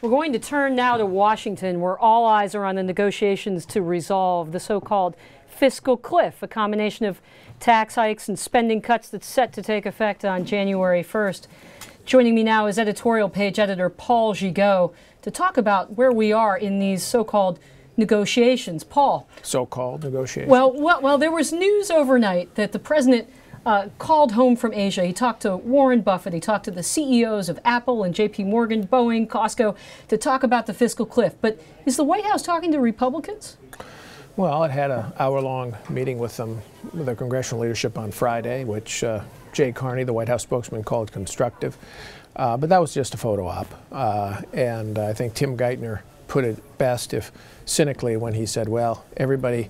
We're going to turn now to Washington, where all eyes are on the negotiations to resolve the so-called fiscal cliff, a combination of tax hikes and spending cuts that's set to take effect on January 1st. Joining me now is editorial page editor Paul Gigot to talk about where we are in these so-called negotiations. Paul. So-called negotiations? Well, there was news overnight that the president called home from Asia. He talked to Warren Buffett. He talked to the CEOs of Apple and JP Morgan, Boeing, Costco to talk about the fiscal cliff. But is the White House talking to Republicans? Well, it had an hour-long meeting with them, with the congressional leadership on Friday, which Jay Carney, the White House spokesman, called constructive. But that was just a photo op. And I think Tim Geithner put it best, if cynically, when he said, well, everybody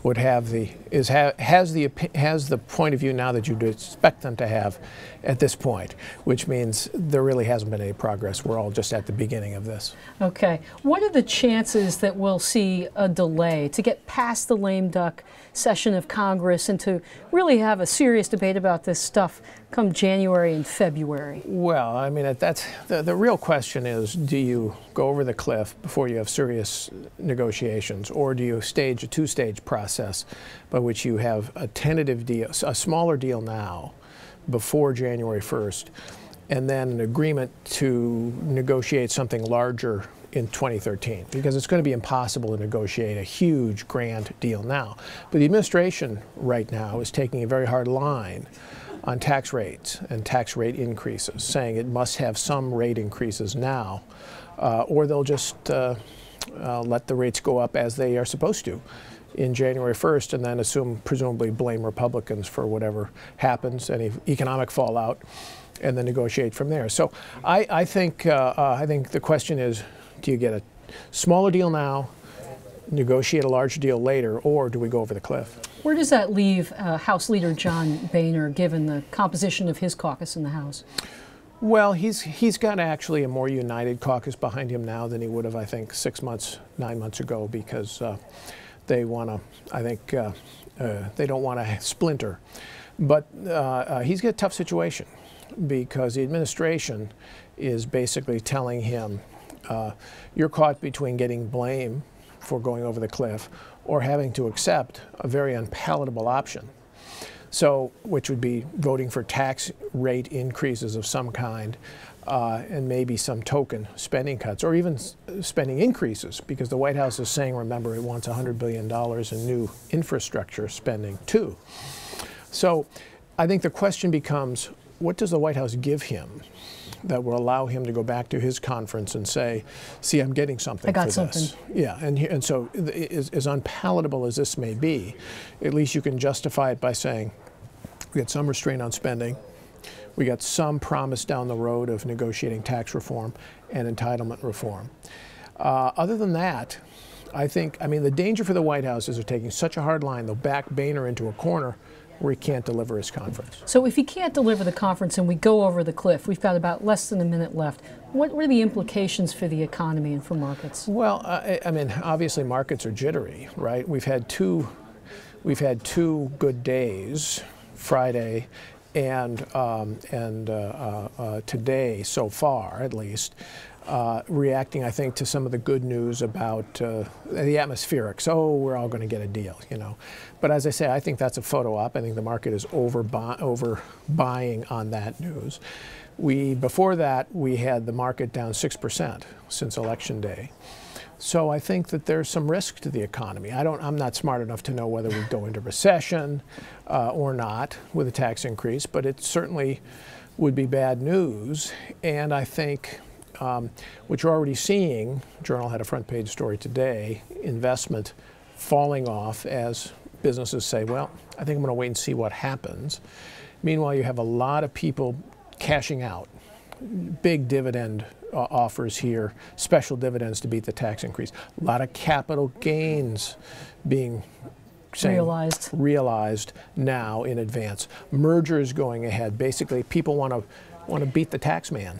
would have has the point of view now that you'd expect them to have at this point, which means there really hasn't been any progress. We're all just at the beginning of this. Okay. What are the chances that we'll see a delay to get past the lame duck session of Congress and to really have a serious debate about this stuff come January and February? Well, I mean, that's the real question is, do you go over the cliff before you have serious negotiations, or do you stage a two-stage process by which you have a tentative deal, a smaller deal now before January 1st, and then an agreement to negotiate something larger in 2013, because it's going to be impossible to negotiate a huge, grand deal now. But the administration right now is taking a very hard line on tax rates and tax rate increases, saying it must have some rate increases now, or they'll just let the rates go up as they are supposed to in January 1st, and then presumably blame Republicans for whatever happens, any economic fallout, and then negotiate from there. So I think the question is, do you get a smaller deal now, negotiate a larger deal later, or do we go over the cliff? Where does that leave House Leader John Boehner, given the composition of his caucus in the House? Well, he's got actually a more united caucus behind him now than he would have, I think, 6 months, 9 months ago, because they want to, I think, they don't want to splinter. But he's got a tough situation because the administration is basically telling him, you're caught between getting blame for going over the cliff or having to accept a very unpalatable option. So, which would be voting for tax rate increases of some kind, and maybe some token spending cuts, or even spending increases, because the White House is saying, remember, it wants $100 billion in new infrastructure spending too. So I think the question becomes, what does the White House give him that will allow him to go back to his conference and say, see, I'm getting something I got for something. this. Yeah, and so as unpalatable as this may be, at least you can justify it by saying, we got some restraint on spending, we got some promise down the road of negotiating tax reform and entitlement reform. Other than that, I mean, the danger for the White House is they're taking such a hard line, they'll back Boehner into a corner where he can't deliver his conference. So if he can't deliver the conference and we go over the cliff, we've got about less than a minute left. What are the implications for the economy and for markets? Well, I mean, obviously markets are jittery, right? We've had two good days, Friday and today so far, at least, reacting, I think, to some of the good news about the atmospherics. Oh, we're all going to get a deal, you know. But as I say, I think that's a photo op. I think the market is overbuying on that news. Before that, we had the market down 6% since Election Day. So I think that there's some risk to the economy. I'm not smart enough to know whether we go into recession or not with a tax increase, but it certainly would be bad news. And I think what you're already seeing, Journal had a front page story today, investment falling off as businesses say, well, I think I'm going to wait and see what happens. Meanwhile, you have a lot of people cashing out. Big dividend offers here, special dividends to beat the tax increase. A lot of capital gains being realized now in advance. Mergers going ahead. Basically, people want to beat the tax man.